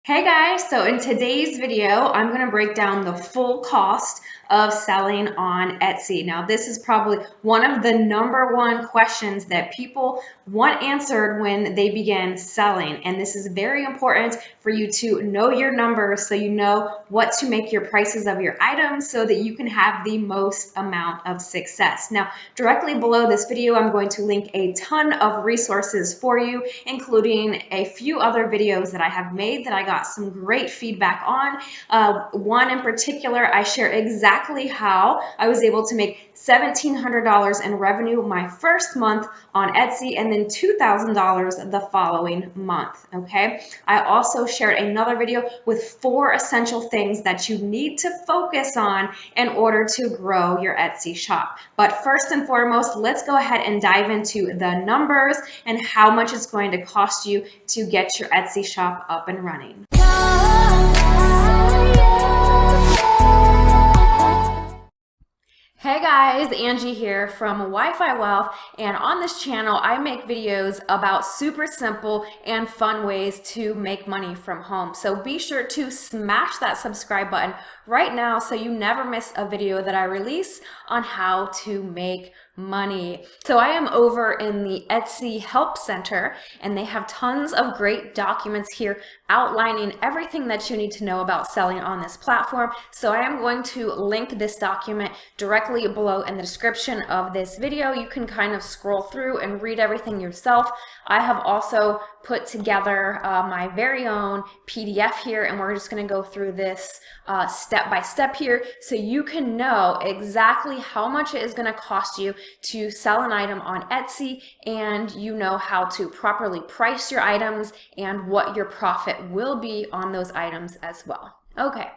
Hey guys, so in today's video, I'm going to break down the full cost of selling on Etsy. Now, this is probably one of the number one questions that people want answered when they begin selling. And this is very important for you to know your numbers so you know what to make your prices of your items so that you can have the most amount of success. Now, directly below this video, I'm going to link a ton of resources for you, including a few other videos that I have made that I got some great feedback on. One in particular, I share exactly how I was able to make $1,700 in revenue my first month on Etsy and then $2,000 the following month. Okay. I also shared another video with 4 essential things that you need to focus on in order to grow your Etsy shop. But first and foremost, let's go ahead and dive into the numbers and how much it's going to cost you to get your Etsy shop up and running. Hey guys, Angie here from Wi-Fi Wealth, and on this channel I make videos about super simple and fun ways to make money from home. So be sure to smash that subscribe button right now so you never miss a video that I release on how to make money. So I am over in the Etsy Help Center, and they have tons of great documents here outlining everything that you need to know about selling on this platform. So I am going to link this document directly below in the description of this video. You can kind of scroll through and read everything yourself. I have also put together my very own PDF here, and we're just going to go through this step by step here so you can know exactly how much it is going to cost you to sell an item on Etsy, and you know how to properly price your items and what your profit will be on those items as well. Okay,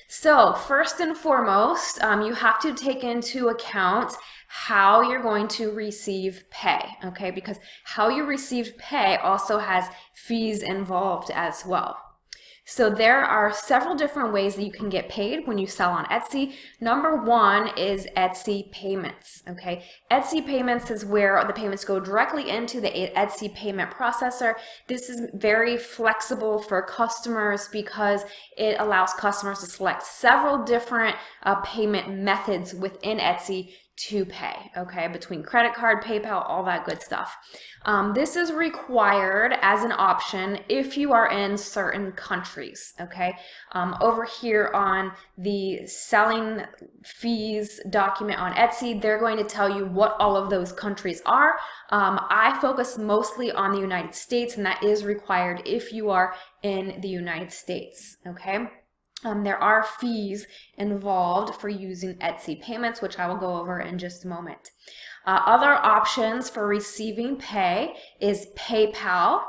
so first and foremost, you have to take into account how you're going to receive pay, okay? Because how you receive pay also has fees involved as well. So there are several different ways that you can get paid when you sell on Etsy. Number one is Etsy payments, okay? Etsy payments is where the payments go directly into the Etsy payment processor. This is very flexible for customers because it allows customers to select several different payment methods within Etsy to pay, okay, between credit card, PayPal, all that good stuff. This is required as an option if you are in certain countries, okay? Over here on the selling fees document on Etsy, they're going to tell you what all of those countries are. I focus mostly on the United States, and that is required if you are in the United States, okay? There are fees involved for using Etsy payments, which I will go over in just a moment. Other options for receiving pay is PayPal,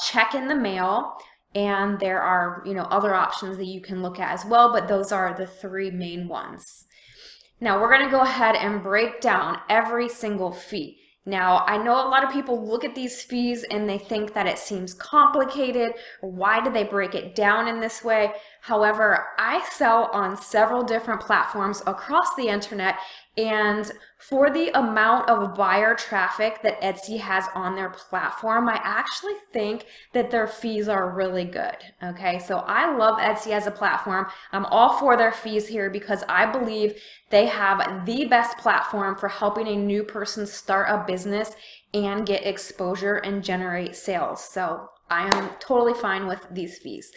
check in the mail, and there are, other options that you can look at as well, but those are the 3 main ones. Now we're going to go ahead and break down every single fee. Now, I know a lot of people look at these fees and they think that it seems complicated. Why do they break it down in this way? However, I sell on several different platforms across the internet, and for the amount of buyer traffic that Etsy has on their platform, I actually think that their fees are really good, okay? So I love Etsy as a platform. I'm all for their fees here because I believe they have the best platform for helping a new person start a business and get exposure and generate sales. So I am totally fine with these fees.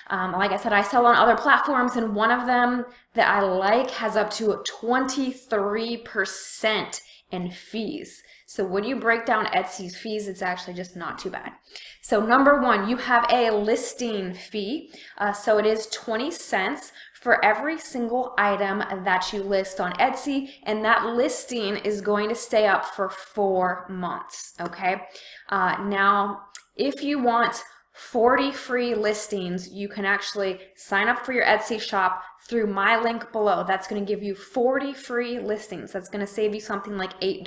Like I said, I sell on other platforms, and one of them that I like has up to 23% in fees. So when you break down Etsy's fees, it's actually just not too bad. So number one, you have a listing fee. So it is 20 cents for every single item that you list on Etsy, and that listing is going to stay up for 4 months, okay? Now, if you want 40 free listings, you can actually sign up for your Etsy shop through my link below. That's going to give you 40 free listings. That's going to save you something like $8,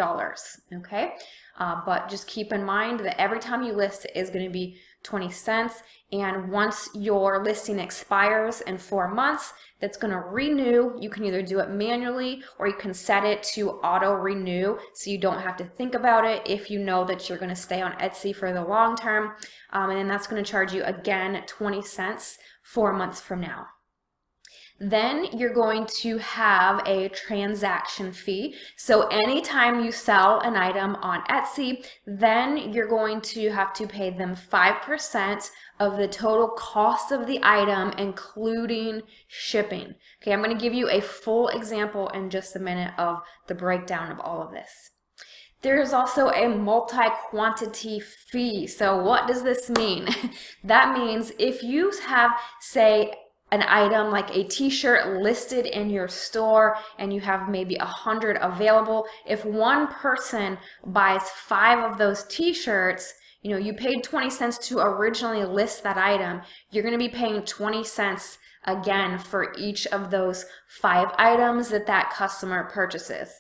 okay? But just keep in mind that every time you list, it is going to be 20 cents. And once your listing expires in 4 months, that's going to renew. You can either do it manually or you can set it to auto renew so you don't have to think about it if you know that you're going to stay on Etsy for the long term. And then that's going to charge you again 20 cents 4 months from now. Then you're going to have a transaction fee. So anytime you sell an item on Etsy, then you're going to have to pay them 5% of the total cost of the item, including shipping. Okay, I'm going to give you a full example in just a minute of the breakdown of all of this. There's also a multi-quantity fee. So what does this mean? That means if you have, say, an item like a t-shirt listed in your store and you have maybe 100 available, if one person buys 5 of those t-shirts, you know, you paid 20 cents to originally list that item, you're going to be paying 20 cents again for each of those 5 items that that customer purchases.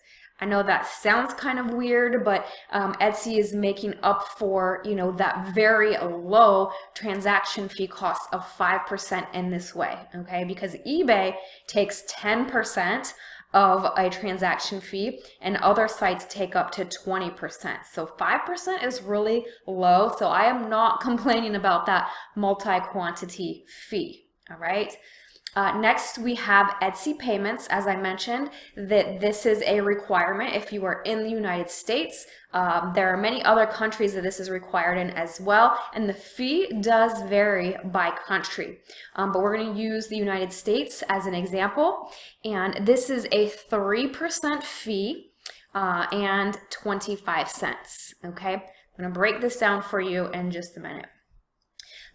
I know that sounds kind of weird, but Etsy is making up for, you know, that very low transaction fee cost of 5% in this way, okay? Because eBay takes 10% of a transaction fee and other sites take up to 20%. So 5% is really low, so I am not complaining about that multi-quantity fee, all right? Next, we have Etsy payments. As I mentioned, that this is a requirement if you are in the United States. There are many other countries that this is required in as well, and the fee does vary by country. But we're going to use the United States as an example, and this is a 3% fee and 25 cents. Okay, I'm going to break this down for you in just a minute.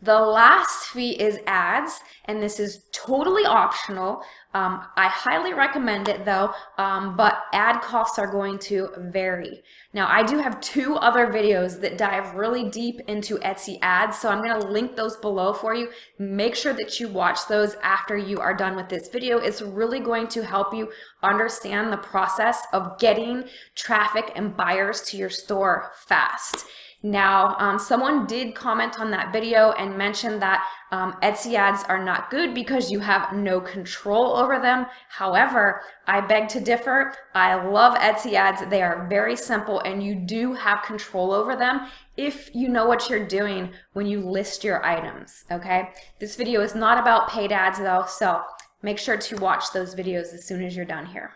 The last fee is ads, and this is totally optional. I highly recommend it though, but ad costs are going to vary. Now, I do have 2 other videos that dive really deep into Etsy ads, so I'm going to link those below for you. Make sure that you watch those after you are done with this video. It's really going to help you understand the process of getting traffic and buyers to your store fast. Now, someone did comment on that video and mention that Etsy ads are not good because you have no control over them. However, I beg to differ. I love Etsy ads. They are very simple and you do have control over them if you know what you're doing when you list your items, okay? This video is not about paid ads though, so make sure to watch those videos as soon as you're done here.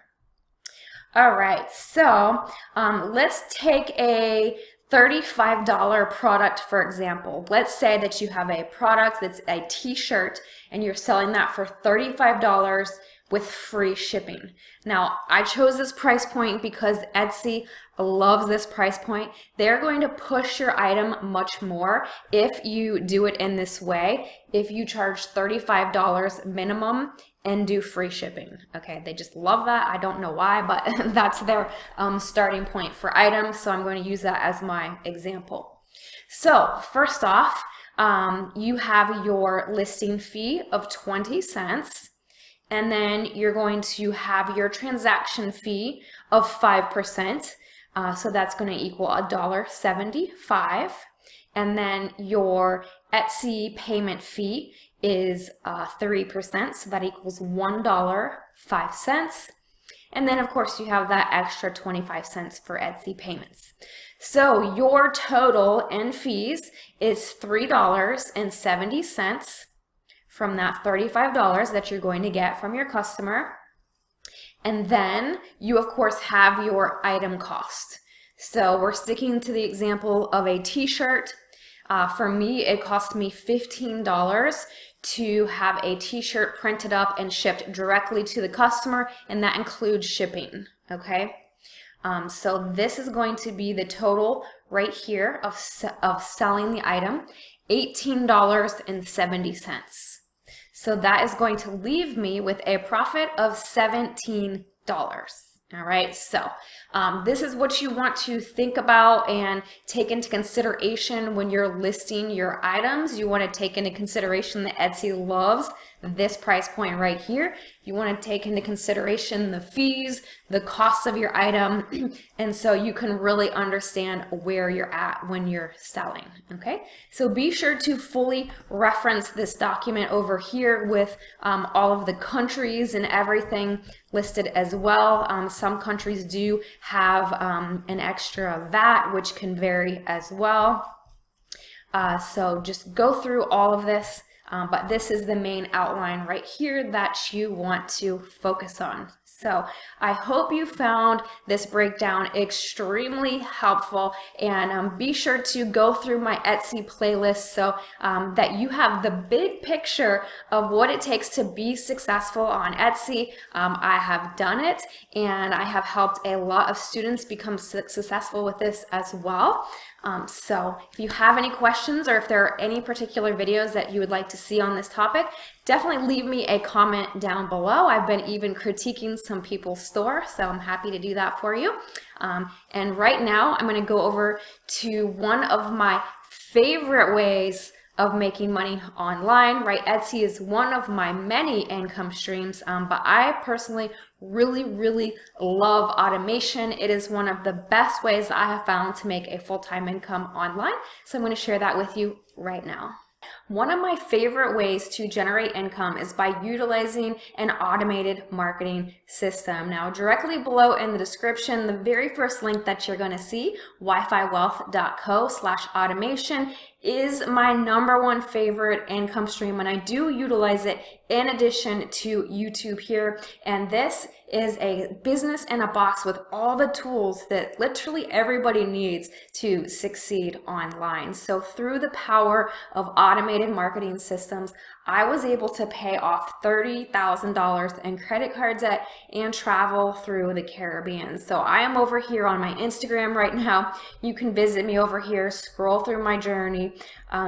All right, so let's take a $35 product, for example. Let's say that you have a product that's a t-shirt and you're selling that for $35 with free shipping. Now, I chose this price point because Etsy loves this price point. They're going to push your item much more if you do it in this way, if you charge $35 minimum and do free shipping. Okay, they just love that. I don't know why, but that's their starting point for items, so I'm going to use that as my example. So first off, you have your listing fee of 20 cents. And then you're going to have your transaction fee of 5%. So that's going to equal $1.75. And then your Etsy payment fee is 3%. So that equals $1.05. And then of course you have that extra 25 cents for Etsy payments. So your total in fees is $3.70. From that $35 that you're going to get from your customer. And then you of course have your item cost. So we're sticking to the example of a t-shirt. For me, it cost me $15 to have a t-shirt printed up and shipped directly to the customer, and that includes shipping, okay? So this is going to be the total right here of selling the item, $18.70. So that is going to leave me with a profit of $17. All right, so this is what you want to think about and take into consideration when you're listing your items. You want to take into consideration that Etsy loves this price point right here. You want to take into consideration the fees, the costs of your item, and so you can really understand where you're at when you're selling, okay? So be sure to fully reference this document over here with all of the countries and everything listed as well. Some countries do have an extra VAT, which can vary as well. So just go through all of this, but this is the main outline right here that you want to focus on. So I hope you found this breakdown extremely helpful, and be sure to go through my Etsy playlist so that you have the big picture of what it takes to be successful on Etsy. I have done it, and I have helped a lot of students become successful with this as well. So if you have any questions, or if there are any particular videos that you would like to see on this topic, definitely leave me a comment down below. I've been even critiquing some people's store, so I'm happy to do that for you. And right now I'm going to go over to one of my favorite ways of making money online, right? Etsy is one of my many income streams, but I personally really love automation. It is one of the best ways I have found to make a full-time income online. So I'm going to share that with you right now. One of my favorite ways to generate income is by utilizing an automated marketing system. Now, directly below in the description, the very first link that you're going to see, wifiwealth.co/automation, is my #1 favorite income stream, and I do utilize it in addition to YouTube here. And this is a business in a box with all the tools that literally everybody needs to succeed online. So through the power of automated marketing systems, I was able to pay off $30,000 in credit card debt and travel through the Caribbean. So I am over here on my Instagram right now. You can visit me over here, scroll through my journey,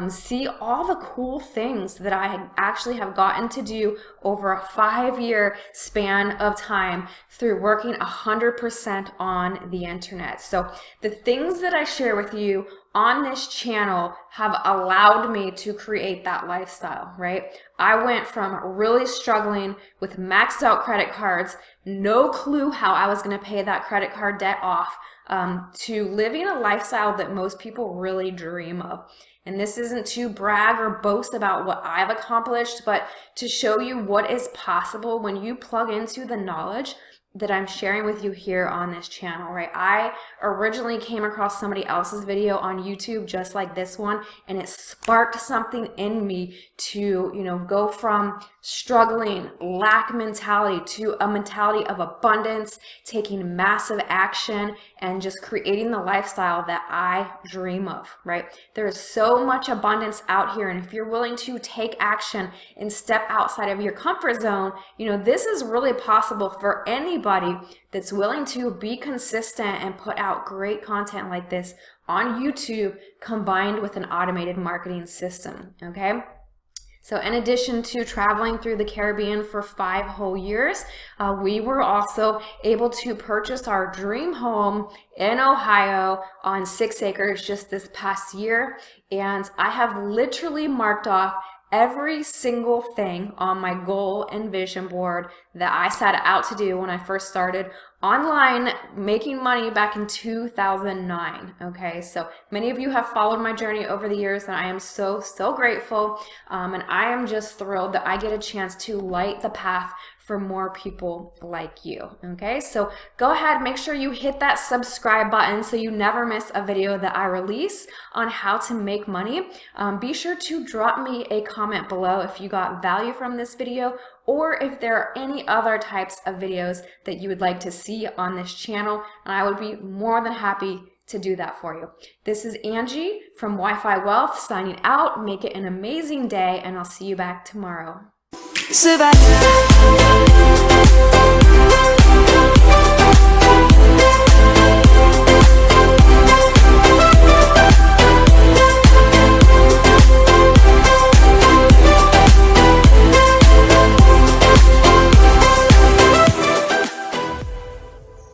see all the cool things that I actually have gotten to do over a 5-year span of time through working 100% on the internet. So the things that I share with you on this channel have allowed me to create that lifestyle, right? I went from really struggling with maxed out credit cards, no clue how I was going to pay that credit card debt off, to living a lifestyle that most people really dream of. And this isn't to brag or boast about what I've accomplished, but to show you what is possible when you plug into the knowledge that I'm sharing with you here on this channel, right? I originally came across somebody else's video on YouTube just like this one, and it sparked something in me to, go from struggling, lack mentality to a mentality of abundance, taking massive action, and just creating the lifestyle that I dream of, right? There is so much abundance out here, and if you're willing to take action and step outside of your comfort zone, this is really possible for anybody that's willing to be consistent and put out great content like this on YouTube combined with an automated marketing system, okay? So in addition to traveling through the Caribbean for 5 whole years, we were also able to purchase our dream home in Ohio on 6 acres just this past year. And I have literally marked off every single thing on my goal and vision board that I set out to do when I first started online making money back in 2009. Okay, so many of you have followed my journey over the years, and I am so grateful, and I am just thrilled that I get a chance to light the path for more people like you. Okay, so go ahead, make sure you hit that subscribe button so you never miss a video that I release on how to make money. Be sure to drop me a comment below if you got value from this video, or if there are any other types of videos that you would like to see on this channel, and I would be more than happy to do that for you. This is Angie from Wi-Fi Wealth signing out. Make it an amazing day, and I'll see you back tomorrow.